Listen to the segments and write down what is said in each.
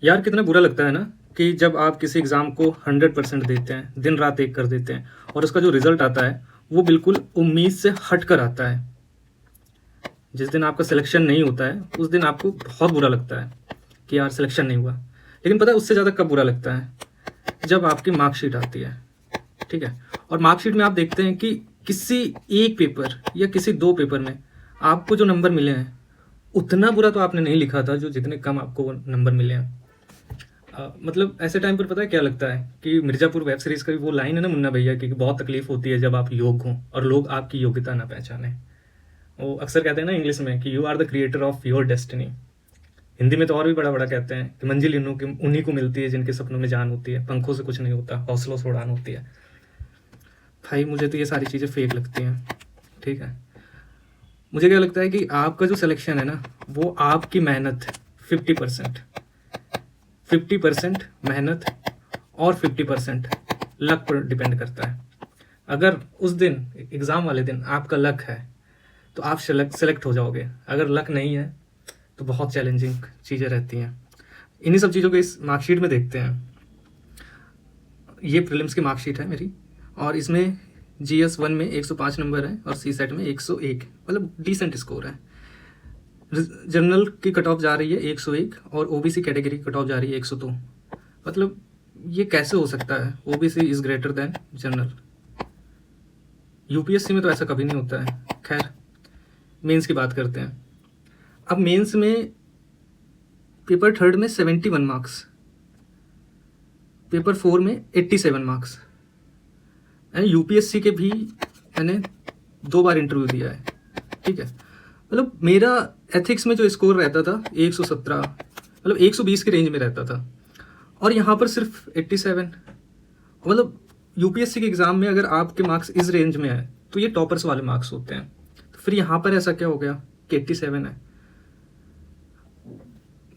यार कितना बुरा लगता है ना कि जब आप किसी एग्ज़ाम को 100% देते हैं, दिन रात एक कर देते हैं और उसका जो रिज़ल्ट आता है, वो बिल्कुल उम्मीद से हट कर आता है। जिस दिन आपका सिलेक्शन नहीं होता है, उस दिन आपको बहुत बुरा लगता है कि यार सिलेक्शन नहीं हुआ। लेकिन पता है उससे ज़्यादा कब बुरा लगता है? जब आपकी मार्कशीट आती है, ठीक है? और मार्कशीट में आप देखते हैं कि किसी एक पेपर या किसी 2 पेपर में आपको जो नंबर मिले हैं, उतना बुरा तो आपने नहीं लिखा था जो जितने कम आपको वो नंबर मिले हैं। मतलब ऐसे टाइम पर पता है क्या लगता है कि मिर्ज़ापुर वेब सीरीज़ का भी वो लाइन है ना मुन्ना भैया की, कि बहुत तकलीफ़ होती है जब आप योग्य हों और लोग आपकी योग्यता ना पहचानें। वो अक्सर कहते हैं ना इंग्लिश में कि you are the creator of your destiny. Hindi में तो और भी बड़ा-बड़ा कहते हैं कि मंजिल उन्हीं को मिलती है जिनके सपनों में जान होती है, पंखों से कुछ नहीं होता, हौसलों से उड़ान होती है। भाई मुझे तो ये सारी चीज़ें फेक लगती हैं, ठीक है? मुझे क्या लगता है कि आपका जो सिलेक्शन है ना, वो आपकी मेहनत 50%, 50% मेहनत और 50% लक पर डिपेंड करता है। अगर उस दिन एग्ज़ाम वाले दिन आपका लक है तो आप सेलेक्ट हो जाओगे। अगर लक नहीं है तो बहुत चैलेंजिंग चीज़ें रहती हैं। इन्हीं सब चीज़ों को इस मार्कशीट में देखते हैं। ये प्रीलिम्स की मार्कशीट है मेरी और इसमें GS1 में 105 नंबर है और CSET में 101, मतलब डिसेंट स्कोर है। जनरल की कट ऑफ जा रही है 101 और OBC कैटेगरी की कट ऑफ जा रही है 102। मतलब ये कैसे हो सकता है? OBC is greater than general. UPSC में तो ऐसा कभी नहीं होता है। खैर, मेंस की बात करते हैं। अब मेंस में पेपर थर्ड में 71 मार्क्स, पेपर 4 में 87 मार्क्स। यानी UPSC के भी मैंने 2 बार इंटरव्यू दिया है, ठीक है? मतलब मेरा एथिक्स में जो स्कोर रहता था 117, मतलब 120 के रेंज में रहता था और यहाँ पर सिर्फ 87। मतलब UPSC के एग्ज़ाम में अगर आपके मार्क्स इस रेंज में आए तो ये टॉपर्स वाले मार्क्स होते हैं। तो फिर यहाँ पर ऐसा क्या हो गया कि 87 है?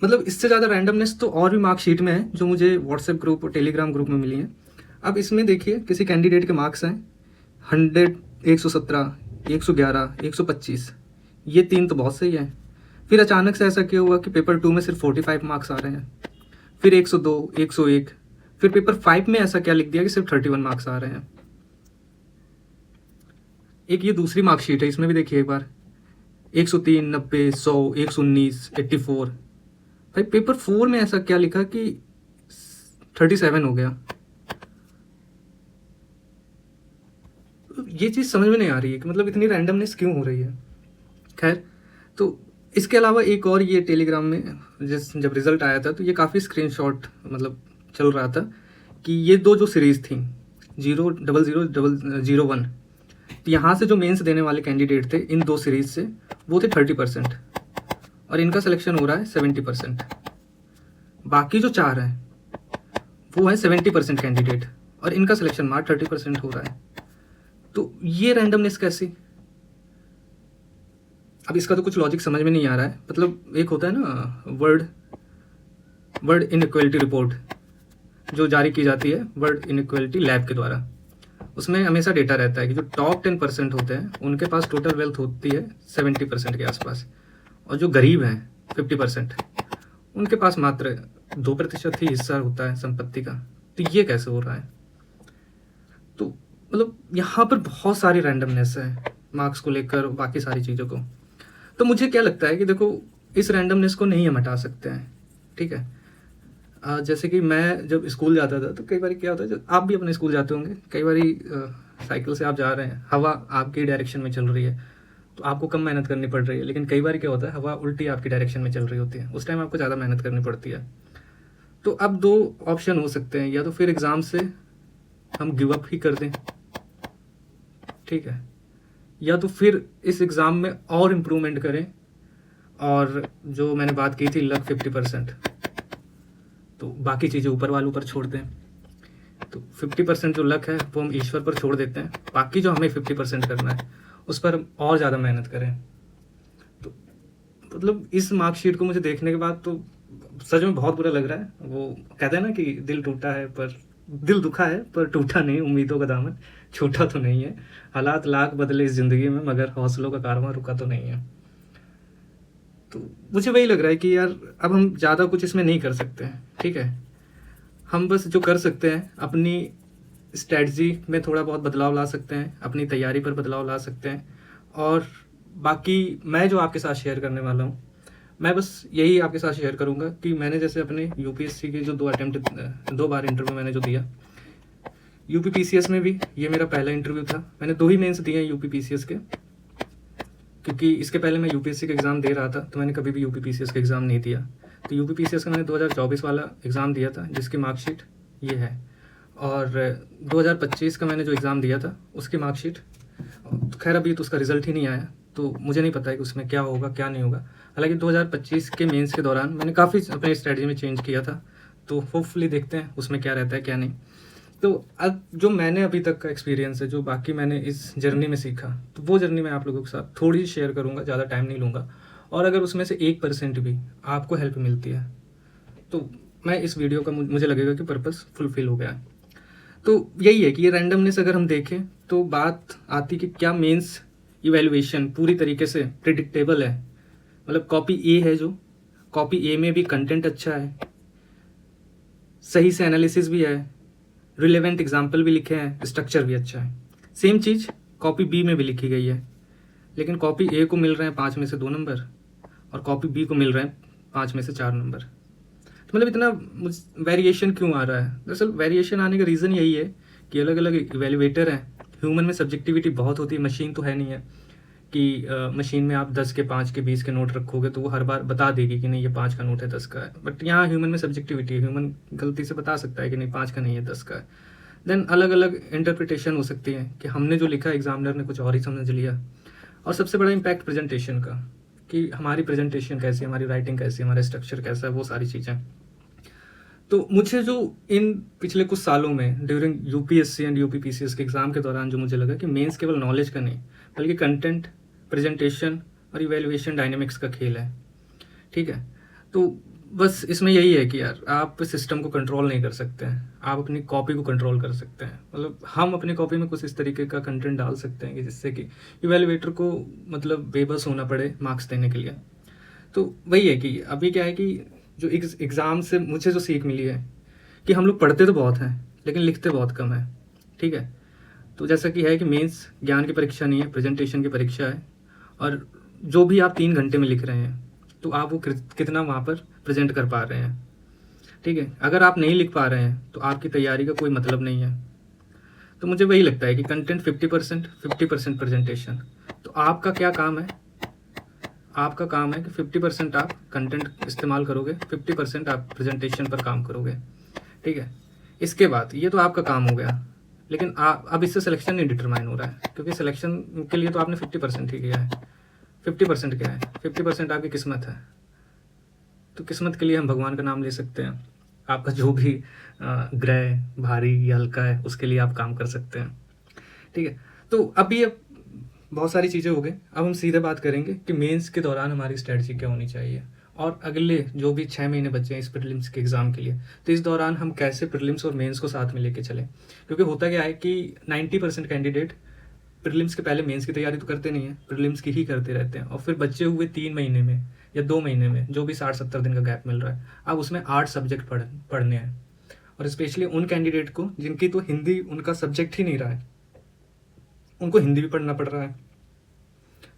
मतलब इससे ज़्यादा रैंडमनेस तो और भी मार्कशीट में है जो मुझे व्हाट्सएप ग्रुप और टेलीग्राम ग्रुप में मिली है। अब इसमें देखिए किसी कैंडिडेट के मार्क्स हैं 100, 117, 111, 125। ये 3 तो बहुत सही है। फिर अचानक से ऐसा क्या हुआ कि पेपर 2 में सिर्फ 45 मार्क्स आ रहे हैं, फिर 102, 101, फिर पेपर 5 में ऐसा क्या लिख दिया कि सिर्फ 31 मार्क्स आ रहे हैं। एक ये दूसरी मार्कशीट है, इसमें भी देखिए एक बार 103, 90, 100, 119, 84। भाई पेपर 4 में ऐसा क्या लिखा कि 37 हो गया। ये चीज़ समझ में नहीं आ रही है कि मतलब इतनी रैंडमनेस क्यों हो रही है। खैर, तो इसके अलावा एक और ये टेलीग्राम में जब रिज़ल्ट आया था तो ये काफ़ी स्क्रीनशॉट मतलब चल रहा था कि ये 2 जो सीरीज़ थी 00001, तो यहाँ से जो मेंस देने वाले कैंडिडेट थे इन 2 सीरीज़ से, वो थे 30% और इनका सिलेक्शन हो रहा है 70%। बाकी जो 4 हैं वो है 70% कैंडिडेट और इनका सिलेक्शन मात्र 30% हो रहा है। तो ये रैंडमनेस कैसी? अब इसका तो कुछ लॉजिक समझ में नहीं आ रहा है। मतलब एक होता है ना वर्ड इनइक्वालिटी रिपोर्ट जो जारी की जाती है वर्ड इनइक्वालिटी लैब के द्वारा। उसमें हमेशा डेटा रहता है कि जो टॉप 10% होते हैं उनके पास टोटल वेल्थ होती है 70% के आसपास और जो गरीब हैं 50% उनके पास मात्र 2% ही हिस्सा होता है संपत्ति का। तो ये कैसे हो रहा है? तो मतलब यहाँ पर बहुत सारी रैंडमनेस है मार्क्स को लेकर, बाकी सारी चीज़ों को। तो मुझे क्या लगता है कि देखो इस रैंडमनेस को नहीं हम हटा सकते हैं, ठीक है? जैसे कि मैं जब स्कूल जाता था तो कई बार क्या होता है, जब आप भी अपने स्कूल जाते होंगे, कई बार साइकिल से आप जा रहे हैं, हवा आपकी डायरेक्शन में चल रही है तो आपको कम मेहनत करनी पड़ रही है। लेकिन कई बार क्या होता है, हवा उल्टी आपकी डायरेक्शन में चल रही होती है, उस टाइम आपको ज़्यादा मेहनत करनी पड़ती है। तो अब 2 ऑप्शन हो सकते हैं, या तो फिर एग्ज़ाम से हम गिव अप ही कर दें, ठीक है, या तो फिर इस एग्ज़ाम में और इम्प्रूवमेंट करें और जो मैंने बात की थी लक 50%, तो बाकी चीज़ें ऊपर वालों पर छोड़ दें। तो 50% जो लक है वो हम ईश्वर पर छोड़ देते हैं, बाकी जो हमें 50% करना है उस पर हम और ज़्यादा मेहनत करें। तो मतलब इस मार्कशीट को मुझे देखने के बाद तो सच में बहुत बुरा लग रहा है। वो कहते हैं ना कि दिल दुखा है पर टूटा नहीं, उम्मीदों का दामन छूटा तो नहीं है। हालात लाख बदले इस ज़िंदगी में मगर हौसलों का कारवां रुका तो नहीं है। तो मुझे वही लग रहा है कि यार अब हम ज़्यादा कुछ इसमें नहीं कर सकते हैं, ठीक है। हम बस जो कर सकते हैं अपनी स्ट्रैटेजी में थोड़ा बहुत बदलाव ला सकते हैं, अपनी तैयारी पर बदलाव ला सकते हैं, और बाकी मैं जो आपके साथ शेयर करने वाला हूँ, मैं बस यही आपके साथ शेयर करूँगा कि मैंने जैसे अपने यूपीएससी के जो 2 बार इंटरव्यू मैंने जो दिया, यूपी पीसीएस में भी ये मेरा पहला इंटरव्यू था। मैंने 2 ही मेंस दिए हैं यूपी पीसीएस के, क्योंकि इसके पहले मैं यूपीएससी का एग्ज़ाम दे रहा था, तो मैंने कभी भी यूपी पीसीएस का एग्ज़ाम नहीं दिया। तो यूपी पीसीएस का मैंने 2024 वाला एग्ज़ाम दिया था, जिसकी मार्कशीट ये है, और 2025 का मैंने जो एग्ज़ाम दिया था उसकी मार्कशीट, खैर अभी तो उसका रिज़ल्ट ही नहीं आया, तो मुझे नहीं पता है कि उसमें क्या होगा क्या नहीं होगा। हालांकि 2025 के मेंस के दौरान मैंने काफ़ी अपने स्ट्रेटजी में चेंज किया था, तो होपफुली देखते हैं उसमें क्या रहता है क्या नहीं। तो अब जो मैंने अभी तक का एक्सपीरियंस है, जो बाकी मैंने इस जर्नी में सीखा, तो वो जर्नी मैं आप लोगों के साथ थोड़ी शेयर करूँगा, ज़्यादा टाइम नहीं लूँगा। और अगर उसमें से 1% भी आपको हेल्प मिलती है तो मैं इस वीडियो का मुझे लगेगा कि पर्पस फुलफिल हो गया है। तो यही है कि ये रैंडमनेस अगर हम देखें तो बात आती कि क्या मेंस इवैल्यूएशन पूरी तरीके से प्रिडिक्टेबल है। मतलब कॉपी ए है, जो कॉपी ए में भी कंटेंट अच्छा है, सही से एनालिसिस भी है, रिलेवेंट एग्जाम्पल भी लिखे हैं, स्ट्रक्चर भी अच्छा है। सेम चीज़ कॉपी बी में भी लिखी गई है, लेकिन कॉपी ए को मिल रहे हैं 5 में से 2 नंबर और कॉपी बी को मिल रहे हैं 5 में से 4 नंबर। तो मतलब इतना वेरिएशन क्यों आ रहा है? दरअसल वेरिएशन आने का रीज़न यही है कि अलग अलग इवेल्युएटर हैं। ह्यूमन में सब्जेक्टिविटी बहुत होती है, मशीन तो है नहीं है कि मशीन में आप 10 के 5 के 20 के नोट रखोगे तो वो हर बार बता देगी कि नहीं ये 5 का नोट है 10 का है। बट यहाँ ह्यूमन में सब्जेक्टिविटी है, ह्यूमन गलती से बता सकता है कि नहीं 5 का नहीं है 10 का है। देन अलग अलग इंटरप्रिटेशन हो सकती है कि हमने जो लिखा एग्जामिनर ने कुछ और ही समझ लिया। और सबसे बड़ा इम्पैक्ट प्रेजेंटेशन का, कि हमारी प्रेजेंटेशन कैसी है, हमारी राइटिंग कैसी है, हमारा स्ट्रक्चर कैसा है, वो सारी चीज़ें। तो मुझे जो इन पिछले कुछ सालों में during UPSC and UP PCS के एग्ज़ाम के दौरान जो मुझे लगा कि मेंस केवल नॉलेज का नहीं बल्कि कंटेंट, प्रेजेंटेशन और इवैल्यूएशन डायनेमिक्स का खेल है, ठीक है। तो बस इसमें यही है कि यार आप सिस्टम को कंट्रोल नहीं कर सकते हैं, आप अपनी कॉपी को कंट्रोल कर सकते हैं। मतलब हम अपनी कॉपी में कुछ इस तरीके का कंटेंट डाल सकते हैं कि जिससे कि इवैल्यूएटर को मतलब बेबस होना पड़े मार्क्स देने के लिए। तो वही है कि अभी क्या है कि जो एग्ज़ाम से मुझे जो सीख मिली है कि हम लोग पढ़ते तो बहुत हैं लेकिन लिखते बहुत कम है, ठीक है। तो जैसा कि है कि मेंस ज्ञान की परीक्षा नहीं है, प्रेजेंटेशन की परीक्षा है, और जो भी आप 3 घंटे में लिख रहे हैं तो आप वो कितना वहाँ पर प्रेजेंट कर पा रहे हैं, ठीक है। अगर आप नहीं लिख पा रहे हैं तो आपकी तैयारी का कोई मतलब नहीं है। तो मुझे वही लगता है कि कंटेंट 50%, 50% प्रेजेंटेशन। तो आपका क्या काम है? आपका काम है कि 50% आप कंटेंट इस्तेमाल करोगे, 50% आप प्रेजेंटेशन पर काम करोगे, ठीक है। इसके बाद ये तो आपका काम हो गया, लेकिन अब इससे सिलेक्शन नहीं डिटरमाइन हो रहा है, क्योंकि सिलेक्शन के लिए तो आपने 50% ही किया है। 50% क्या है? 50% आपकी किस्मत है। तो किस्मत के लिए हम भगवान का नाम ले सकते हैं, आपका जो भी ग्रह भारी या हल्का है उसके लिए आप काम कर सकते हैं, ठीक है। तो अभी बहुत सारी चीज़ें हो गई, अब हम सीधे बात करेंगे कि मेंस के दौरान हमारी स्ट्रेटजी क्या होनी चाहिए, और अगले जो भी 6 महीने बचे हैं इस प्रीलिम्स के एग्ज़ाम के लिए, तो इस दौरान हम कैसे प्रीलिम्स और मेंस को साथ में लेके चलें। क्योंकि होता क्या है कि 90% कैंडिडेट प्रीलिम्स के पहले मेंस की तैयारी तो करते नहीं है, प्रीलिम्स की ही करते रहते हैं, और फिर बचे हुए 3 महीने में या 2 महीने में जो भी 60-70 दिन का गैप मिल रहा है, अब उसमें 8 सब्जेक्ट पढ़ने हैं। और स्पेशली उन कैंडिडेट को जिनकी तो हिंदी उनका सब्जेक्ट ही नहीं रहा है, उनको हिंदी भी पढ़ना पड़ रहा है,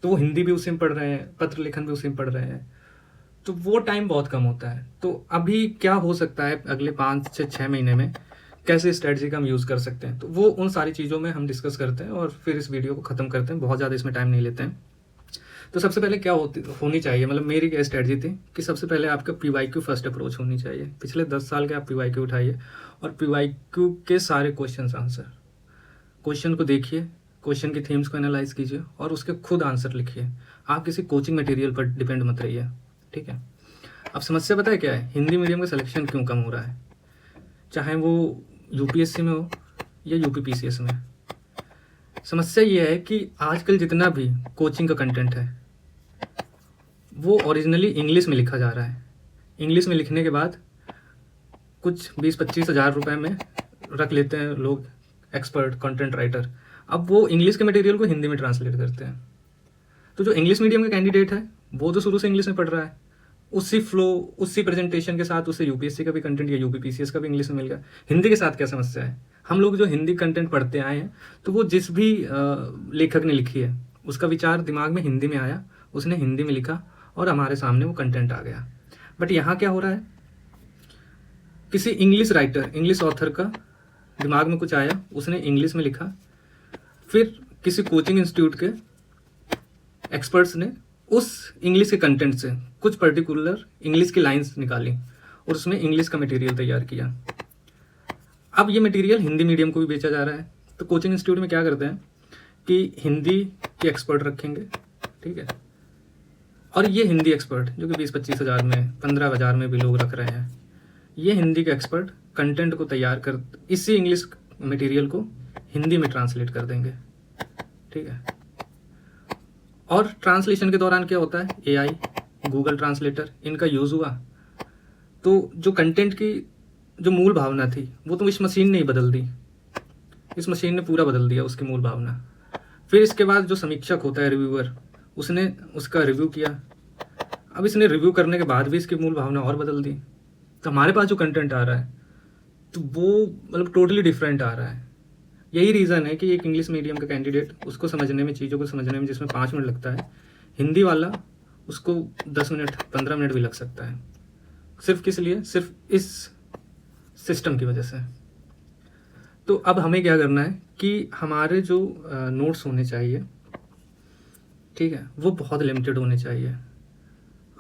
तो वो हिंदी भी उसी में पढ़ रहे हैं, पत्र लेखन भी उसी में पढ़ रहे हैं, तो वो टाइम बहुत कम होता है। तो अभी क्या हो सकता है अगले 5 से 6 महीने में, कैसे स्ट्रेटजी का हम यूज़ कर सकते हैं, तो वो उन सारी चीज़ों में हम डिस्कस करते हैं और फिर इस वीडियो को ख़त्म करते हैं, बहुत ज़्यादा इसमें टाइम नहीं लेते हैं। तो सबसे पहले क्या होनी चाहिए, मतलब मेरी क्या स्ट्रेटजी थी कि सबसे पहले आपका PYQ फर्स्ट अप्रोच होनी चाहिए। पिछले 10 साल के आप PYQ उठाइए और PYQ के सारे क्वेश्चन आंसर, क्वेश्चन को देखिए, क्वेश्चन की थीम्स को एनालाइज कीजिए और उसके खुद आंसर लिखिए। आप किसी कोचिंग मटेरियल पर डिपेंड मत रहिए, ठीक है। अब समस्या पता है क्या है, हिंदी मीडियम का सिलेक्शन क्यों कम हो रहा है, चाहे वो यूपीएससी में हो या यूपी पीसीएस में। समस्या ये है कि आजकल जितना भी कोचिंग का कंटेंट है वो ओरिजिनली इंग्लिश में लिखा जा रहा है। इंग्लिश में लिखने के बाद कुछ 20-25 हज़ार रुपये में रख लेते हैं लोग एक्सपर्ट कंटेंट राइटर, अब वो इंग्लिश के मटेरियल को हिंदी में ट्रांसलेट करते हैं। तो जो इंग्लिश मीडियम का कैंडिडेट है वो तो शुरू से इंग्लिश में पढ़ रहा है, उसी फ्लो उसी प्रेजेंटेशन के साथ उसे यूपीएससी का भी कंटेंट या यूपीपीसीएस का भी इंग्लिश में मिल गया। हिंदी के साथ क्या समस्या है? हम लोग जो हिंदी कंटेंट पढ़ते आए हैं, तो वो जिस भी लेखक ने लिखी है उसका विचार दिमाग में हिंदी में आया, उसने हिंदी में लिखा और हमारे सामने वो कंटेंट आ गया। बट यहाँ क्या हो रहा है, किसी इंग्लिश राइटर, इंग्लिश ऑथर का दिमाग में कुछ आया, उसने इंग्लिश में लिखा, फिर किसी कोचिंग इंस्टीट्यूट के एक्सपर्ट्स ने उस इंग्लिश के कंटेंट से कुछ पर्टिकुलर इंग्लिश की लाइंस निकाली और उसमें इंग्लिश का मटेरियल तैयार किया। अब ये मटेरियल हिंदी मीडियम को भी बेचा जा रहा है। तो कोचिंग इंस्टीट्यूट में क्या करते हैं कि हिंदी के एक्सपर्ट रखेंगे, ठीक है, और ये हिंदी एक्सपर्ट जो कि 20-25 हज़ार में, 15 हज़ार में भी लोग रख रहे हैं, ये हिंदी के एक्सपर्ट कंटेंट को तैयार कर इसी इंग्लिश मटेरियल को हिंदी में ट्रांसलेट कर देंगे, ठीक है। और ट्रांसलेशन के दौरान क्या होता है, एआई, गूगल ट्रांसलेटर, इनका यूज़ हुआ, तो जो कंटेंट की जो मूल भावना थी वो तो इस मशीन ने ही बदल दी, इस मशीन ने पूरा बदल दिया उसकी मूल भावना। फिर इसके बाद जो समीक्षक होता है, रिव्यूअर, उसने उसका रिव्यू किया। अब इसने रिव्यू करने के बाद भी इसकी मूल भावना और बदल दी, तो हमारे पास जो कंटेंट आ रहा है तो वो मतलब टोटली डिफरेंट आ रहा है। यही रीज़न है कि एक इंग्लिश मीडियम का कैंडिडेट, उसको समझने में, चीज़ों को समझने में जिसमें 5 मिनट लगता है, हिंदी वाला उसको 10 मिनट 15 मिनट भी लग सकता है। सिर्फ किस लिए? सिर्फ इस सिस्टम की वजह से। तो अब हमें क्या करना है कि हमारे जो नोट्स होने चाहिए, ठीक है, वो बहुत लिमिटेड होने चाहिए।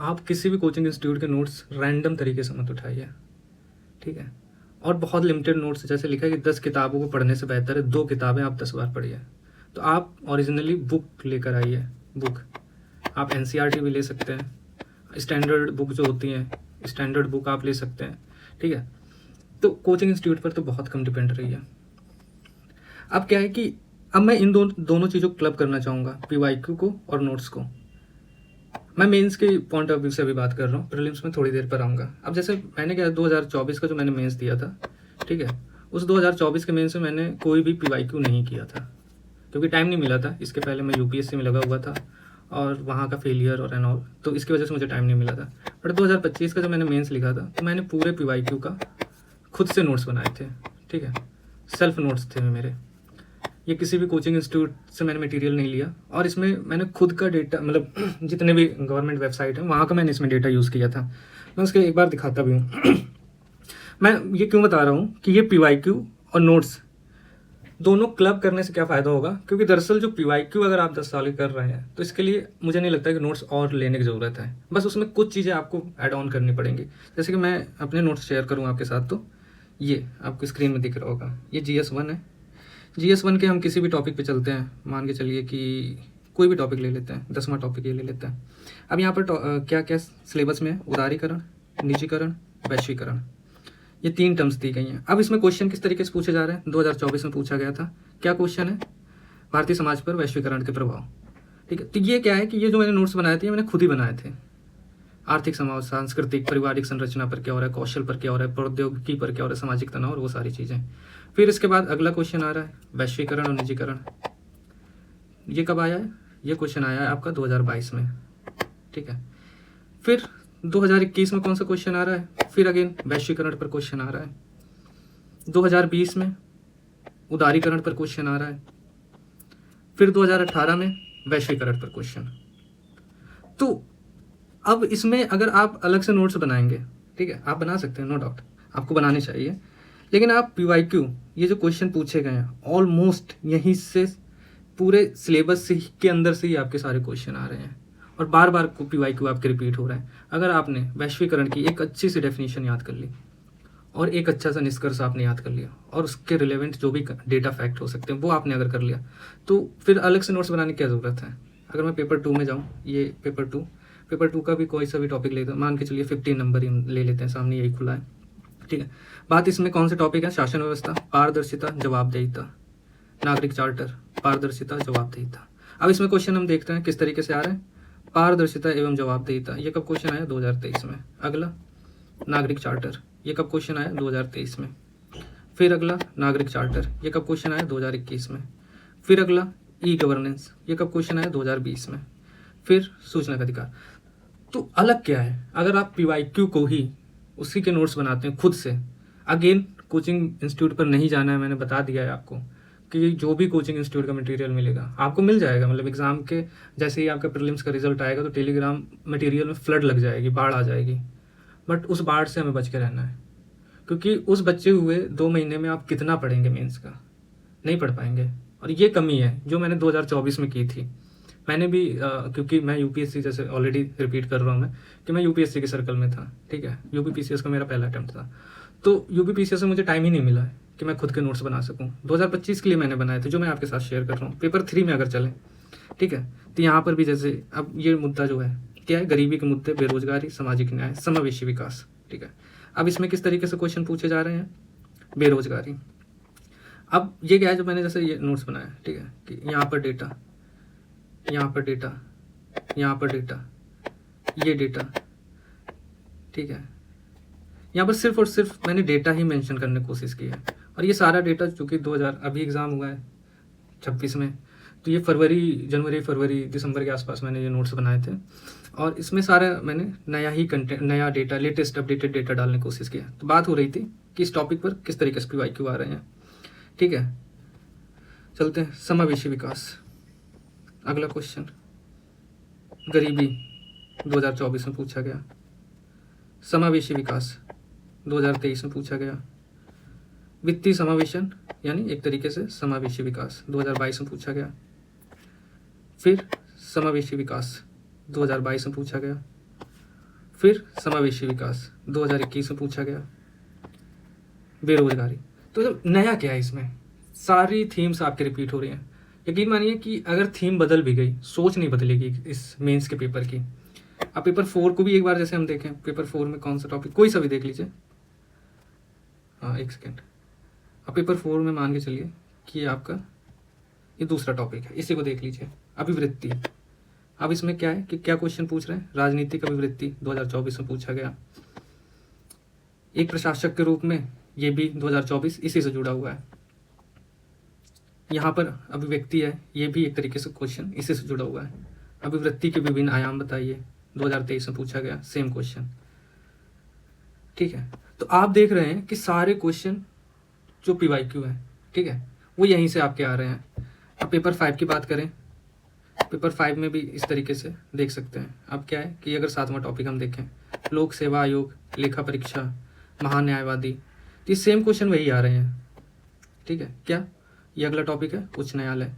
आप किसी भी कोचिंग इंस्टीट्यूट के नोट्स रैंडम तरीके से मत उठाइए, ठीक है, और बहुत लिमिटेड नोट्स, जैसे लिखा है कि 10 किताबों को पढ़ने से बेहतर है 2 किताबें आप 10 बार पढ़िए। तो आप ओरिजिनली बुक लेकर आइए, बुक आप एनसीईआरटी भी ले सकते हैं, स्टैंडर्ड बुक जो होती हैं, स्टैंडर्ड बुक आप ले सकते हैं, ठीक है। तो कोचिंग इंस्टीट्यूट पर तो बहुत कम डिपेंड रही है। अब क्या है कि अब मैं इन दोनों चीज़ों को क्लब करना चाहूँगा, पीवाईक्यू को और नोट्स को। मैं मेंस के पॉइंट ऑफ व्यू से अभी बात कर रहा हूँ, प्रीलिम्स में थोड़ी देर पर आऊँगा। अब जैसे मैंने क्या 2024 का जो मैंने मेंस दिया था, ठीक है, उस 2024 के मेंस में मैंने कोई भी पीवाईक्यू नहीं किया था क्योंकि टाइम नहीं मिला था। इसके पहले मैं यूपीएससी में लगा हुआ था और वहाँ का फेलियर और एंड ऑल, तो इसकी वजह से मुझे टाइम नहीं मिला था। बट 2025 का जब मैंने मेंस लिखा था तो मैंने पूरे पीवाईक्यू का खुद से नोट्स बनाए थे, ठीक है, सेल्फ नोट्स थे मेरे। ये किसी भी कोचिंग इंस्टीट्यूट से मैंने मटेरियल नहीं लिया और इसमें मैंने खुद का डेटा, मतलब जितने भी गवर्नमेंट वेबसाइट है वहाँ का मैंने इसमें डेटा यूज़ किया था। मैं उसके एक बार दिखाता भी हूँ। मैं ये क्यों बता रहा हूँ कि ये पीवाईक्यू और नोट्स दोनों क्लब करने से क्या फ़ायदा होगा, क्योंकि दरअसल जो पीवाईक्यू अगर आप 10 साल कर रहे हैं तो इसके लिए मुझे नहीं लगता कि नोट्स और लेने की ज़रूरत है, बस उसमें कुछ चीज़ें आपको ऐड ऑन करनी पड़ेंगी। जैसे कि मैं अपने नोट्स शेयर करूँ आपके साथ, तो ये आपको स्क्रीन में दिख रहा होगा, ये GS1 है। GS1 के हम किसी भी टॉपिक पे चलते हैं, मान के चलिए कि कोई भी टॉपिक ले लेते हैं, 10वां टॉपिक ये ले लेते हैं। अब यहाँ पर क्या क्या सिलेबस में है, उदारीकरण, निजीकरण, वैश्वीकरण, ये 3 टर्म्स दी गई हैं। अब इसमें क्वेश्चन किस तरीके से पूछे जा रहे हैं, 2024 में पूछा गया था। क्या क्वेश्चन है, भारतीय समाज पर वैश्वीकरण के प्रभाव, ठीक है। तो ये क्या है कि ये जो मैंने नोट्स बनाए थे, ये मैंने खुद ही बनाए थे। आर्थिक समाज, सांस्कृतिक, पारिवारिक संरचना पर क्या हो रहा है, कौशल पर क्या हो रहा है, प्रौद्योगिकी पर क्या हो रहा है, सामाजिक तनाव और वो सारी चीज़ें। फिर इसके बाद अगला क्वेश्चन आ रहा है वैश्वीकरण और निजीकरण। ये कब आया है, ये क्वेश्चन आया है आपका 2022 में, ठीक है। फिर 2021 में कौन सा क्वेश्चन आ रहा है, फिर अगेन वैश्वीकरण पर क्वेश्चन आ रहा है। 2020 में उदारीकरण पर क्वेश्चन आ रहा है। फिर 2018 में वैश्वीकरण पर क्वेश्चन। तो अब इसमें अगर आप अलग से नोट्स बनाएंगे, ठीक है, आप बना सकते हैं, नो डाउट, आपको बनाने चाहिए, लेकिन आप पीवाईक्यू, ये जो क्वेश्चन पूछे गए हैं ऑलमोस्ट यहीं से पूरे सिलेबस से के अंदर से ही आपके सारे क्वेश्चन आ रहे हैं और बार बार पीवाईक्यू आपके रिपीट हो रहे हैं। अगर आपने वैश्वीकरण की एक अच्छी सी डेफिनेशन याद कर ली और एक अच्छा सा निष्कर्ष आपने याद कर लिया और उसके रिलेवेंट जो भी डेटा फैक्ट हो सकते हैं वो आपने अगर कर लिया, तो फिर अलग से नोट्स बनाने की क्या ज़रूरत है। अगर मैं पेपर 2 में जाऊँ, ये पेपर 2 का भी कोई सा भी टॉपिक लेते हैं, मान के चलिए 15 नंबर ही ले लेते हैं, सामने यही खुला है, ठीक है। बात इसमें कौन से टॉपिक है, शासन व्यवस्था, पारदर्शिता, जवाबदेहिता, नागरिक चार्टर, पारदर्शिता, जवाबदेहिता। अब इसमें क्वेश्चन हम देखते हैं किस तरीके से आ रहे हैं। पारदर्शिता एवं जवाबदेहिता, ये कब क्वेश्चन आया, 2023 में। अगला नागरिक चार्टर, ये कब क्वेश्चन आया, 2023 में। फिर अगला नागरिक चार्टर, ये कब क्वेश्चन आया, 2021 में। फिर अगला ई गवर्नेंस, ये कब क्वेश्चन आया, 2020 में। फिर सूचना का अधिकार। तो अलग क्या है, अगर आप PYQ को ही उसी के नोट्स बनाते हैं खुद से, अगेन कोचिंग इंस्टीट्यूट पर नहीं जाना है, मैंने बता दिया है आपको कि जो भी कोचिंग इंस्टीट्यूट का मटेरियल मिलेगा आपको मिल जाएगा। मतलब एग्ज़ाम के जैसे ही आपका प्रीलिम्स का रिजल्ट आएगा तो टेलीग्राम मटेरियल में फ्लड लग जाएगी, बाढ़ आ जाएगी। बट उस बाढ़ से हमें बच के रहना है, क्योंकि उस बचे हुए 2 महीने में आप कितना पढ़ेंगे मेंस का, नहीं पढ़ पाएंगे। और ये कमी है जो मैंने 2024 में की थी। मैंने भी क्योंकि मैं यूपीएससी, जैसे ऑलरेडी रिपीट कर रहा हूँ मैं कि मैं यूपीएससी के सर्कल में था, ठीक है, यूपीपीसीएस का मेरा पहला अटैम्प्ट था। तो यूपीपीसीएस में मुझे टाइम ही नहीं मिला है कि मैं खुद के नोट्स बना सकूँ। 2025 के लिए मैंने बनाए थे, जो मैं आपके साथ शेयर कर रहा हूँ। पेपर 3 में अगर चलें, ठीक है, तो यहाँ पर भी जैसे अब ये मुद्दा जो है क्या है, गरीबी के मुद्दे, बेरोजगारी, सामाजिक न्याय, समावेशी विकास, ठीक है। अब इसमें किस तरीके से क्वेश्चन पूछे जा रहे हैं, बेरोजगारी। अब ये क्या है, जो मैंने जैसे ये नोट्स बनाया, ठीक है, कि यहाँ पर डेटा, यहाँ पर डेटा, यहाँ पर डेटा, ये डेटा, ठीक है, यहाँ पर सिर्फ और सिर्फ मैंने डेटा ही मेंशन करने की कोशिश की है। और ये सारा डेटा चूँकि 2000 अभी एग्ज़ाम हुआ है 26 में, तो ये जनवरी फरवरी दिसंबर के आसपास मैंने ये नोट्स बनाए थे। और इसमें सारा मैंने नया ही कंटेंट, नया डेटा, लेटेस्ट अपडेटेड डेटा डालने की कोशिश किया। तो बात हो रही थी कि इस टॉपिक पर किस तरीके से PYQ आ रहे हैं, ठीक है। चलते हैं समावेशी विकास। अगला क्वेश्चन, गरीबी 2024 में पूछा गया, समावेशी विकास 2023 में पूछा गया, वित्तीय समावेशन यानी एक तरीके से समावेशी विकास 2022 में पूछा गया, फिर समावेशी विकास 2022 में पूछा गया, फिर समावेशी विकास 2021 में पूछा गया, बेरोजगारी। तो जब नया क्या है इसमें, सारी थीम्स आपके रिपीट हो रही हैं। यकीन मानिए कि अगर थीम बदल भी गई, सोच नहीं बदलेगी इस मेंस के पेपर की। अब पेपर 4 को भी एक बार जैसे हम देखें, पेपर 4 में कौन सा टॉपिक, कोई सा भी देख लीजिए, हाँ एक सेकेंड। अब पेपर 4 में मान के चलिए कि आपका ये दूसरा टॉपिक है, इसी को देख लीजिए, अभिवृत्ति। अब इसमें क्या है कि क्या क्वेश्चन पूछ रहे हैं, राजनीतिक अभिवृत्ति 2024 में पूछा गया। एक प्रशासक के रूप में ये भी 2024 इसी से जुड़ा हुआ है। यहाँ पर अभिव्यक्ति है, ये भी एक तरीके से क्वेश्चन इसी से जुड़ा हुआ है। अभिवृत्ति के विभिन्न आयाम बताइए, 2023 में पूछा गया, सेम क्वेश्चन, ठीक है। तो आप देख रहे हैं कि सारे क्वेश्चन जो PYQ है, ठीक है, वो यहीं से आपके आ रहे हैं। अब पेपर 5 की बात करें, पेपर 5 में भी इस तरीके से देख सकते हैं। अब क्या है कि अगर 7वां टॉपिक हम देखें, लोक सेवा आयोग, लेखा परीक्षा, महान्यायवादी, तो ये सेम क्वेश्चन वही आ रहे हैं, ठीक है। क्या ये अगला टॉपिक है, उच्च न्यायालय।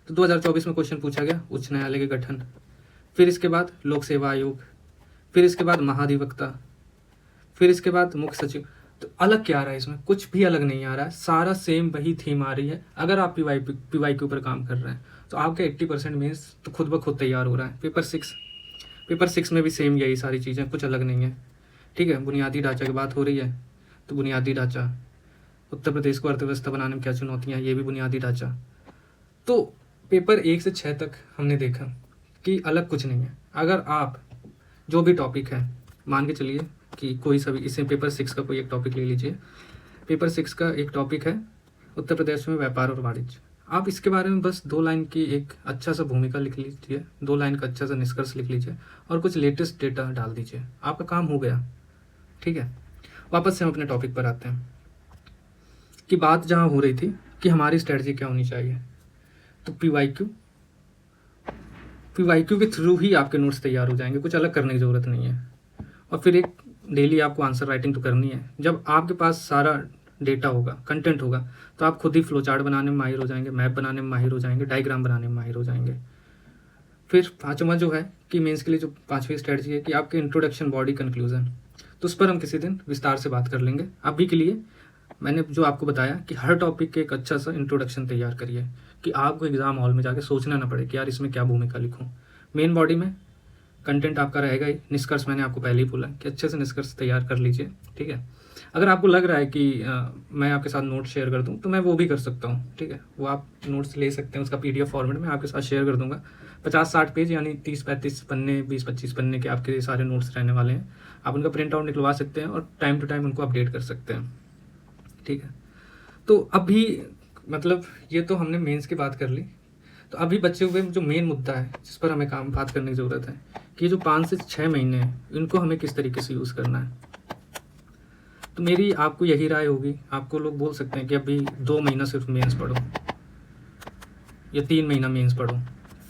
तो 2024 में क्वेश्चन पूछा गया उच्च न्यायालय के गठन, फिर इसके बाद लोक सेवा आयोग, फिर इसके बाद महाधिवक्ता, फिर इसके बाद मुख्य सचिव। तो अलग क्या आ रहा है इसमें, कुछ भी अलग नहीं आ रहा है, सारा सेम वही थीम आ रही है। अगर आप PYQ पर काम कर रहे हैं तो आपका 80% मीन्स तो खुद ब खुद तैयार हो रहा है। पेपर 6 में भी सेम यही सारी चीज़ें, कुछ अलग नहीं है, ठीक है। बुनियादी ढांचा की बात हो रही है, तो बुनियादी ढांचा, उत्तर प्रदेश को अर्थव्यवस्था बनाने में क्या चुनौतियाँ, ये भी बुनियादी ढांचा। तो पेपर 1 से 6 तक हमने देखा कि अलग कुछ नहीं है। अगर आप जो भी टॉपिक है, मान के चलिए कि कोई सा भी, इसे पेपर 6 का कोई एक टॉपिक ले लीजिए। पेपर 6 का एक टॉपिक है उत्तर प्रदेश में व्यापार और वाणिज्य। आप इसके बारे में बस 2 लाइन की एक अच्छा सा भूमिका लिख लीजिए, 2 लाइन का अच्छा सा निष्कर्ष लिख लीजिए और कुछ लेटेस्ट डेटा डाल दीजिए, आपका काम हो गया, ठीक है। वापस से हम अपने टॉपिक पर आते हैं कि बात जहाँ हो रही थी कि हमारी स्ट्रेटजी क्या होनी चाहिए। तो PYQ के थ्रू ही आपके नोट्स तैयार हो जाएंगे, कुछ अलग करने की ज़रूरत नहीं है। और फिर एक डेली आपको आंसर राइटिंग तो करनी है। जब आपके पास सारा डेटा होगा, कंटेंट होगा, तो आप खुद ही फ्लो चार्ट बनाने में माहिर हो जाएंगे, मैप बनाने में माहिर हो जाएंगे, डायग्राम बनाने में माहिर हो जाएंगे। फिर 5वां जो है कि मेंस के लिए जो 5वीं स्ट्रेटजी है कि आपके इंट्रोडक्शन, बॉडी, कंक्लूजन, तो उस पर हम किसी दिन विस्तार से बात कर लेंगे। अभी के लिए मैंने जो आपको बताया कि हर टॉपिक के एक अच्छा सा इंट्रोडक्शन तैयार करिए कि आपको एग्जाम हॉल में जाके सोचना ना पड़े कि यार इसमें क्या भूमिका लिखूं। मेन बॉडी में कंटेंट आपका रहेगा ही, निष्कर्ष मैंने आपको पहले ही बोला कि अच्छे से निष्कर्ष तैयार कर लीजिए, ठीक है। अगर आपको लग रहा है कि मैं आपके साथ नोट्स शेयर कर दूं तो मैं वो भी कर सकता हूं, ठीक है। वो आप नोट्स ले सकते हैं, उसका PDF फॉर्मेट में आपके साथ शेयर कर दूंगा। 50-60 पेज यानी 30-35 पन्ने, 20-25 पन्ने के आपके सारे नोट्स रहने वाले हैं। आप उनका प्रिंट आउट निकलवा सकते हैं और टाइम टू टाइम उनको अपडेट कर सकते हैं, ठीक है। तो अभी मतलब ये तो हमने मेंस की बात कर ली। तो अभी बचे हुए जो मेन मुद्दा है जिस पर हमें बात करने की ज़रूरत है कि जो 5 से 6 महीने हैं इनको हमें किस तरीके से यूज़ करना है। तो मेरी आपको यही राय होगी, आपको लोग बोल सकते हैं कि अभी 2 महीना सिर्फ मेंस पढ़ो या 3 महीना मेंस पढ़ो,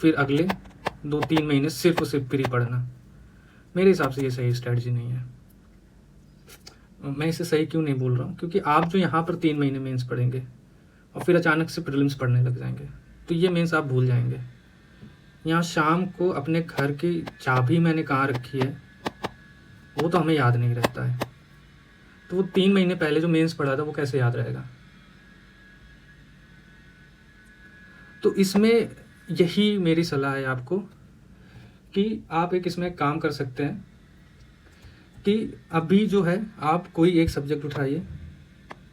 फिर अगले 2-3 महीने सिर्फ और सिर्फ प्री पढ़ना। मेरे हिसाब से ये सही स्ट्रैटेजी नहीं है। मैं इसे सही क्यों नहीं बोल रहा हूँ, क्योंकि आप जो यहाँ पर 3 महीने मेंस पढ़ेंगे और फिर अचानक से प्रीलिम्स पढ़ने लग जाएंगे तो ये मेंस आप भूल जाएंगे। यहाँ शाम को अपने घर की चाबी मैंने कहाँ रखी है वो तो हमें याद नहीं रहता है, तो वो 3 महीने पहले जो मेंस पढ़ा था वो कैसे याद रहेगा। तो इसमें यही मेरी सलाह है आपको कि आप एक इसमें काम कर सकते हैं कि अभी जो है आप कोई एक सब्जेक्ट उठाइए,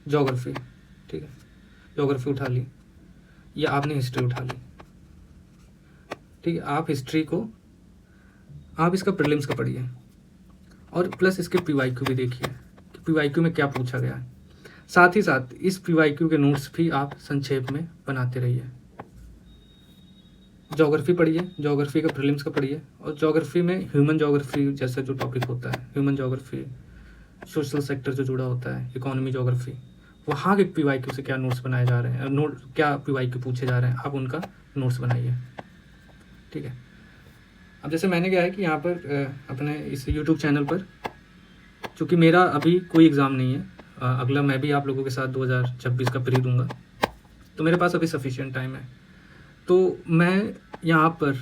ज्योग्राफी, ठीक है, ज्योग्राफी उठा ली या आपने हिस्ट्री उठा ली, ठीक है, आप हिस्ट्री को आप इसका प्रीलिम्स का पढ़िए और प्लस इसके पीवाईक्यू भी देखिए कि पीवाईक्यू में क्या पूछा गया है। साथ ही साथ इस पीवाईक्यू के नोट्स भी आप संक्षेप में बनाते रहिए। ज्योग्राफी पढ़िए, ज्योग्राफी का प्रीलिम्स का पढ़िए और ज्योग्राफी में ह्यूमन ज्योग्राफी जैसा जो टॉपिक होता है, ह्यूमन ज्योग्राफी, सोशल सेक्टर जो जुड़ा होता है, इकोनॉमी ज्योग्राफी, वहाँ के पीवाईक्यू से क्या नोट्स बनाए जा रहे हैं, क्या पीवाईक्यू पूछे जा रहे हैं, आप उनका नोट्स बनाइए, ठीक है। अब जैसे मैंने क्या है कि यहाँ पर अपने इस यूट्यूब चैनल पर, चूँकि मेरा अभी कोई एग्ज़ाम नहीं है, अगला मैं भी आप लोगों के साथ 2026 का प्री दूंगा, तो मेरे पास अभी सफिशिएंट टाइम है। तो मैं यहाँ पर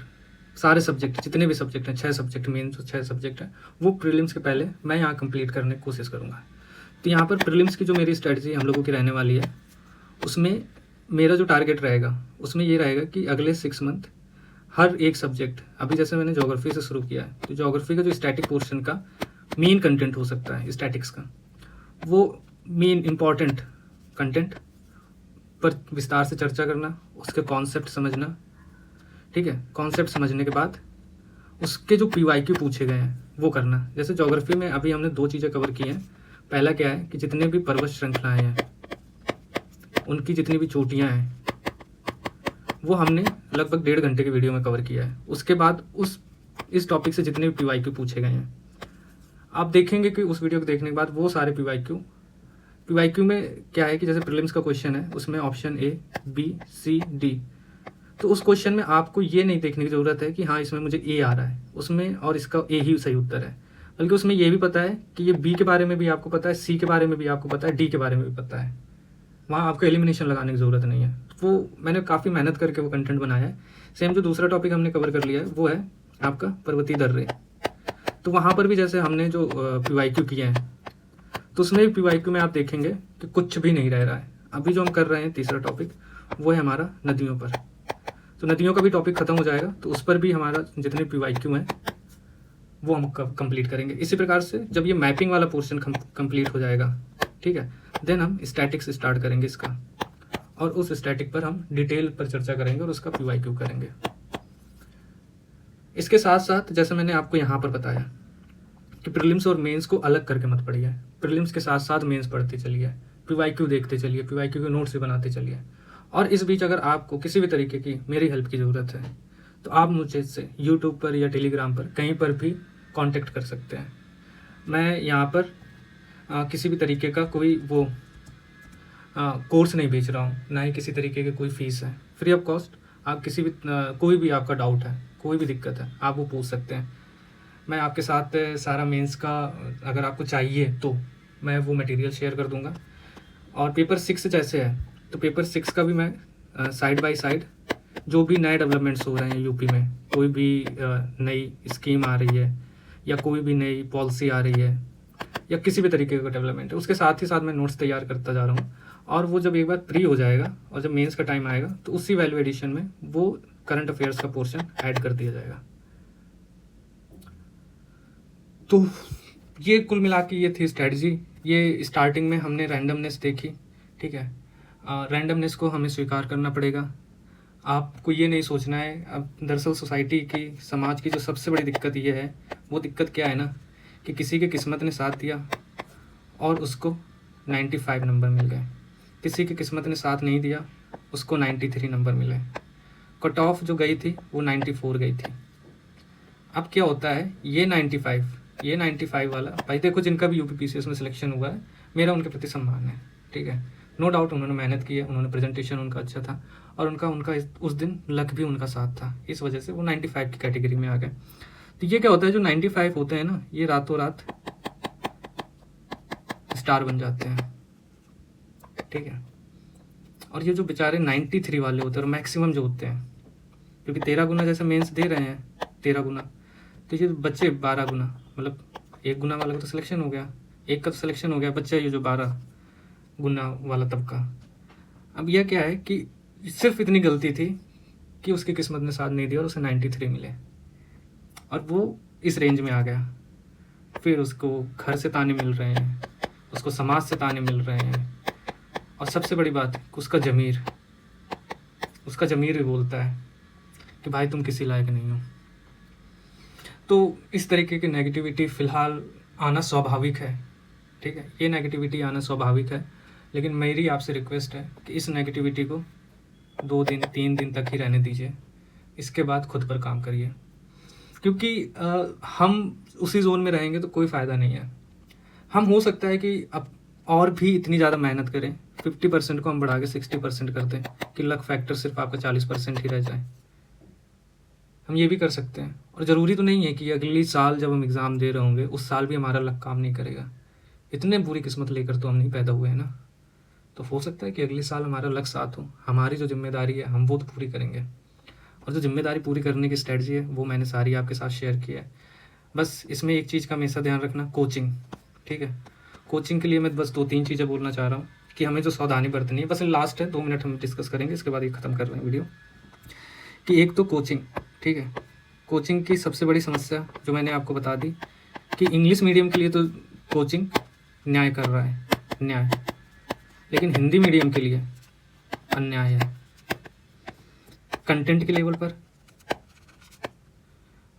सारे सब्जेक्ट, जितने भी सब्जेक्ट हैं, 6 सब्जेक्ट मेन जो 6 सब्जेक्ट हैं, वो प्रीलिम्स के पहले मैं यहाँ कंप्लीट करने की कोशिश करूँगा। तो यहाँ पर प्रीलिम्स की जो मेरी स्ट्रेटजी हम लोगों की रहने वाली है, उसमें मेरा जो टारगेट रहेगा उसमें ये रहेगा कि अगले 6 मंथ हर एक सब्जेक्ट, अभी जैसे मैंने ज्योग्राफी से शुरू किया है, तो ज्योग्राफी का जो स्टैटिक पोर्शन का मेन कंटेंट हो सकता है स्टैटिक्स का, वो मेन इम्पॉर्टेंट कंटेंट पर विस्तार से चर्चा करना, उसके कॉन्सेप्ट समझना, ठीक है, कॉन्सेप्ट समझने के बाद उसके जो पीवाईक्यू पूछे गए हैं वो करना। जैसे ज्योग्राफी में अभी हमने 2 चीज़ें कवर की हैं। पहला क्या है कि जितने भी पर्वत श्रृंखलाएँ हैं उनकी जितनी भी चोटियाँ हैं वो हमने लगभग 1.5 घंटे के वीडियो में कवर किया है। उसके बाद इस टॉपिक से जितने भी पीवाईक्यू पूछे गए हैं आप देखेंगे कि उस वीडियो को देखने के बाद वो सारे पीवाईक्यू में क्या है कि जैसे प्रीलिम्स का क्वेश्चन है उसमें option A, B, C, D, तो उस क्वेश्चन में आपको ये नहीं देखने की ज़रूरत है कि हाँ इसमें मुझे A आ रहा है उसमें और इसका A ही सही उत्तर है, बल्कि उसमें ये भी पता है कि ये B के बारे में भी आपको पता है, C के बारे में भी आपको पता है, D के बारे में भी पता है। वहाँ आपको एलिमिनेशन लगाने की ज़रूरत नहीं है। वो मैंने काफ़ी मेहनत करके वो कंटेंट बनाया है। सेम जो दूसरा टॉपिक हमने कवर कर लिया है वो है आपका पर्वतीय दर्रे, तो वहाँ पर भी जैसे हमने जो पीवाईक्यू किए हैं तो उसमें पीवाईक्यू में आप देखेंगे कि कुछ भी नहीं रह रहा है। अभी जो हम कर रहे हैं तीसरा टॉपिक वो है हमारा नदियों पर, तो नदियों का भी टॉपिक खत्म हो जाएगा तो उस पर भी हमारा जितने पीवाईक्यू हैं वो हम कंप्लीट करेंगे। इसी प्रकार से जब ये मैपिंग वाला पोर्शन कंप्लीट हो जाएगा, ठीक है, देन हम स्टैटिक्स स्टार्ट करेंगे इसका, और उस स्टैटिक पर हम डिटेल पर चर्चा करेंगे और उसका पीवाईक्यू करेंगे। इसके साथ साथ जैसे मैंने आपको यहाँ पर बताया कि प्रीलिम्स और मेंस को अलग करके मत पढ़िए, प्रीलिम्स के साथ साथ मेंस पढ़ते चलिए, पीवाईक्यू देखते चलिए, पीवाईक्यू के नोट्स भी बनाते चलिए। और इस बीच अगर आपको किसी भी तरीके की मेरी हेल्प की ज़रूरत है तो आप मुझे से यूट्यूब पर या टेलीग्राम पर कहीं पर भी कांटेक्ट कर सकते हैं। मैं यहाँ पर किसी भी तरीके का कोई वो कोर्स नहीं बेच रहा हूँ, ना ही किसी तरीके की कोई फ़ीस है, फ्री ऑफ कॉस्ट। आप किसी भी कोई भी आपका डाउट है, कोई भी दिक्कत है, आप वो पूछ सकते हैं। मैं आपके साथ सारा मेंस का अगर आपको चाहिए तो मैं वो मटेरियल शेयर कर दूंगा। और पेपर 6 जैसे है तो पेपर 6 का भी मैं साइड बाय साइड जो भी नए डेवलपमेंट्स हो रहे हैं यूपी में, कोई भी नई स्कीम आ रही है या कोई भी नई पॉलिसी आ रही है या किसी भी तरीके का डेवलपमेंट है, उसके साथ ही साथ मैं नोट्स तैयार करता जा रहा हूँ। और वो जब एक बार प्री हो जाएगा और जब मेंस का टाइम आएगा तो उसी वैल्यू एडिशन में वो करंट अफेयर्स का पोर्शन ऐड कर दिया जाएगा। तो ये कुल मिला के ये थी स्ट्रैटेजी। ये स्टार्टिंग में हमने रैंडमनेस देखी, ठीक है, रैंडमनेस को हमें स्वीकार करना पड़ेगा। आपको ये नहीं सोचना है। अब दरअसल सोसाइटी की, समाज की जो सबसे बड़ी दिक्कत ये है, वो दिक्कत क्या है ना कि किसी की किस्मत ने साथ दिया और उसको 95 नंबर मिल गए, किसी की किस्मत ने साथ नहीं दिया उसको 93 नंबर मिले। कट ऑफ जो गई थी वो 94 गई थी। अब क्या होता है, ये 95 वाला, भाई देखो जिनका भी यूपीपीसीएस में सिलेक्शन हुआ है, मेरा उनके प्रति सम्मान है, ठीक है। नो डाउट उन्होंने मेहनत की है, उन्होंने प्रेजेंटेशन उनका अच्छा था, और उनका उस दिन लक भी उनका साथ था, इस वजह से वो 95 की कैटेगरी में आ गए। तो ये क्या होता है, जो 95 होते हैं ना, ये रातों रात स्टार बन जाते हैं, ठीक है। और ये जो बेचारे 93 वाले होते हैं, और मैक्सिमम जो होते हैं, क्योंकि 13 गुना जैसे मेंस दे रहे हैं 13 गुना, तो ये बच्चे 12 गुना, मतलब 1 गुना वाला का तो सिलेक्शन हो गया, एक का तो सिलेक्शन हो गया, बच्चा ये जो 12 गुना वाला तबका। अब यह क्या है कि सिर्फ इतनी गलती थी कि उसकी किस्मत ने साथ नहीं दिया और उसे 93 मिले, और वो इस रेंज में आ गया। फिर उसको घर से ताने मिल रहे हैं, उसको समाज से ताने मिल रहे हैं, और सबसे बड़ी बात उसका ज़मीर भी बोलता है कि भाई तुम किसी लायक नहीं हो। तो इस तरीके की नेगेटिविटी फ़िलहाल आना स्वाभाविक है, ठीक है, ये नेगेटिविटी आना स्वाभाविक है, लेकिन मेरी आपसे रिक्वेस्ट है कि इस नेगेटिविटी को 2 दिन 3 दिन तक ही रहने दीजिए, इसके बाद खुद पर काम करिए, क्योंकि हम उसी जोन में रहेंगे तो कोई फ़ायदा नहीं है। हम हो सकता है कि अब और भी इतनी ज़्यादा मेहनत करें, 50% को हम बढ़ा के 60% कर दें कि लक फैक्टर सिर्फ आपका 40% ही रह जाए, हम ये भी कर सकते हैं। और ज़रूरी तो नहीं है कि अगली साल जब हम एग्ज़ाम दे रहे होंगे उस साल भी हमारा लक काम नहीं करेगा, इतने बुरी किस्मत लेकर तो हम नहीं पैदा हुए हैं ना। तो हो सकता है कि अगले साल हमारा लक साथ हो, हमारी जो जिम्मेदारी है हम वो तो पूरी करेंगे, और जो जिम्मेदारी पूरी करने की स्ट्रेटजी है वो मैंने सारी आपके साथ शेयर की है। बस इसमें एक चीज़ का हमेशा ध्यान रखना, कोचिंग, ठीक है। कोचिंग के लिए मैं बस 2-3 चीज़ें बोलना चाह रहा हूँ कि हमें जो सावधानी बरतनी है, बस लास्ट है 2 मिनट हम डिस्कस करेंगे, इसके बाद ये ख़त्म कर रहे हैं वीडियो। कि एक तो कोचिंग, ठीक है, कोचिंग की सबसे बड़ी समस्या जो मैंने आपको बता दी कि इंग्लिश मीडियम के लिए तो कोचिंग न्याय कर रहा है, न्याय, लेकिन हिंदी मीडियम के लिए अन्याय है, कंटेंट के लेवल पर,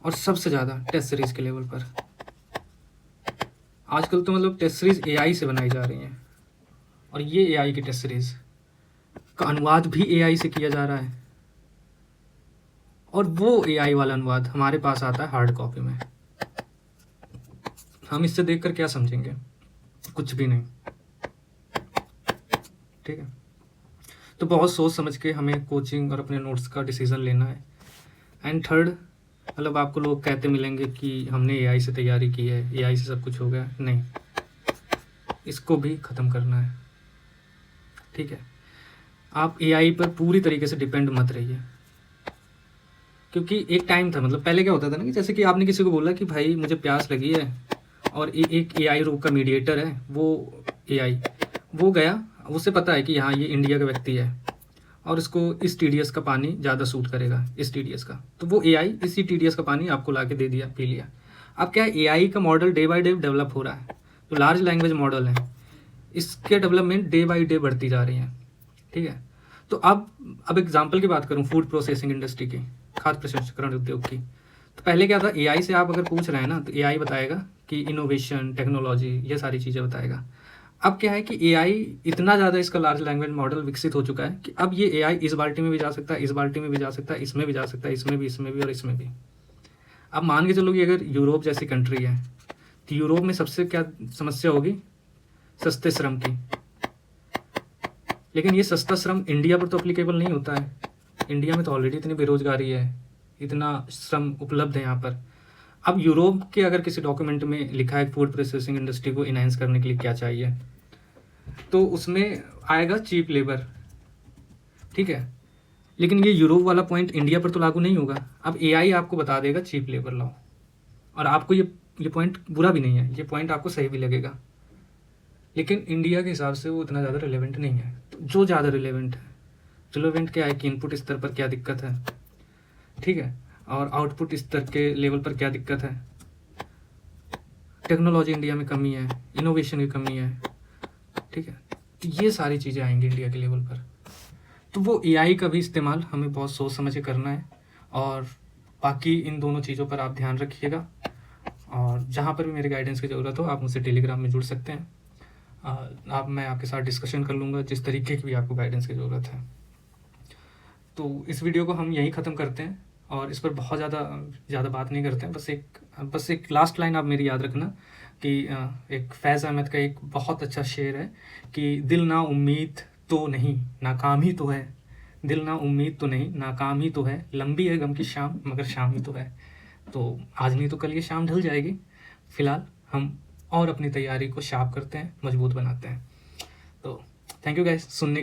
और सबसे ज़्यादा टेस्ट सीरीज़ के लेवल पर। आजकल तो मतलब टेस्ट सीरीज़ एआई से बनाई जा रही हैं, और ये एआई की टेस्ट सीरीज़ का अनुवाद भी एआई से किया जा रहा है, और वो एआई वाला अनुवाद हमारे पास आता है हार्ड कॉपी में। हम इससे देखकर क्या समझेंगे, कुछ भी नहीं, ठीक है। तो बहुत सोच समझ के हमें कोचिंग और अपने नोट्स का डिसीज़न लेना है। एंड थर्ड, मतलब आपको लोग कहते मिलेंगे कि हमने एआई से तैयारी की है, एआई से सब कुछ हो गया, नहीं, इसको भी ख़त्म करना है, ठीक है। आप एआई पर पूरी तरीके से डिपेंड मत रहिए, क्योंकि एक टाइम था, मतलब पहले क्या होता था ना कि जैसे कि आपने किसी को बोला कि भाई मुझे प्यास लगी है, और एक एआई रूप का मीडिएटर है, वो एआई वो गया, उसे पता है कि हाँ ये इंडिया का व्यक्ति है और इसको इस टीडीएस का पानी ज़्यादा सूट करेगा, इस टीडीएस का, तो वो एआई इसी टीडीएस का पानी आपको ला के दे दिया, पी लिया। अब क्या है, एआई का model day by day develop हो रहा है, तो लार्ज लैंग्वेज मॉडल है, इसके डेवलपमेंट डे बाय डे बढ़ती जा रही है, ठीक है। तो अब एग्जाम्पल की बात करूँ फूड प्रोसेसिंग इंडस्ट्री की, खाद्य प्रसंस्करण उद्योग की, तो पहले क्या था, एआई से आप अगर पूछ रहे हैं ना तो एआई बताएगा कि इनोवेशन, टेक्नोलॉजी, ये सारी चीज़ें बताएगा। अब क्या है कि एआई इतना ज़्यादा इसका लार्ज लैंग्वेज मॉडल विकसित हो चुका है कि अब ये एआई इस बाल्टी में भी जा सकता है, इस बाल्टी में भी जा सकता है, इसमें भी जा सकता है, इसमें भी और इसमें भी। अब मान के चलो कि अगर यूरोप जैसी कंट्री है तो यूरोप में सबसे क्या समस्या होगी, सस्ते श्रम की, लेकिन ये सस्ता श्रम इंडिया पर तो अप्लीकेबल नहीं होता है। इंडिया में तो ऑलरेडी इतनी बेरोजगारी है, इतना श्रम उपलब्ध है यहाँ पर। अब यूरोप के अगर किसी डॉक्यूमेंट में लिखा है फूड प्रोसेसिंग इंडस्ट्री को इनहेंस करने के लिए क्या चाहिए, तो उसमें आएगा चीप लेबर, ठीक है, लेकिन ये यूरोप वाला पॉइंट इंडिया पर तो लागू नहीं होगा। अब एआई आपको बता देगा चीप लेबर लाओ, और आपको ये पॉइंट बुरा भी नहीं है, ये पॉइंट आपको सही भी लगेगा, लेकिन इंडिया के हिसाब से वो इतना ज़्यादा रिलेवेंट नहीं है। तो जो ज़्यादा रिलेवेंट क्या है कि इनपुट स्तर पर क्या दिक्कत है, ठीक है, और आउटपुट स्तर के लेवल पर क्या दिक्कत है, टेक्नोलॉजी इंडिया में कमी है, इनोवेशन की कमी है, ठीक है, तो ये सारी चीज़ें आएंगी इंडिया के लेवल पर। तो वो एआई का भी इस्तेमाल हमें बहुत सोच समझ के करना है, और बाकी इन दोनों चीज़ों पर आप ध्यान रखिएगा, और जहाँ पर भी मेरे गाइडेंस की ज़रूरत हो आप मुझसे टेलीग्राम में जुड़ सकते हैं। मैं आपके साथ डिस्कशन कर लूँगा जिस तरीके की भी आपको गाइडेंस की ज़रूरत है। तो इस वीडियो को हम यहीं ख़त्म करते हैं और इस पर बहुत ज़्यादा बात नहीं करते हैं। बस एक लास्ट लाइन आप मेरी याद रखना कि एक फैज़ अहमद का एक बहुत अच्छा शेर है कि दिल ना उम्मीद तो नहीं नाकाम ही तो है, दिल ना उम्मीद तो नहीं नाकाम ही तो है, लंबी है गम की शाम मगर शाम ही तो है। तो आज नहीं तो कल ये शाम ढल जाएगी। फ़िलहाल हम और अपनी तैयारी को शार्प करते हैं, मजबूत बनाते हैं। तो थैंक यू गाइस सुनने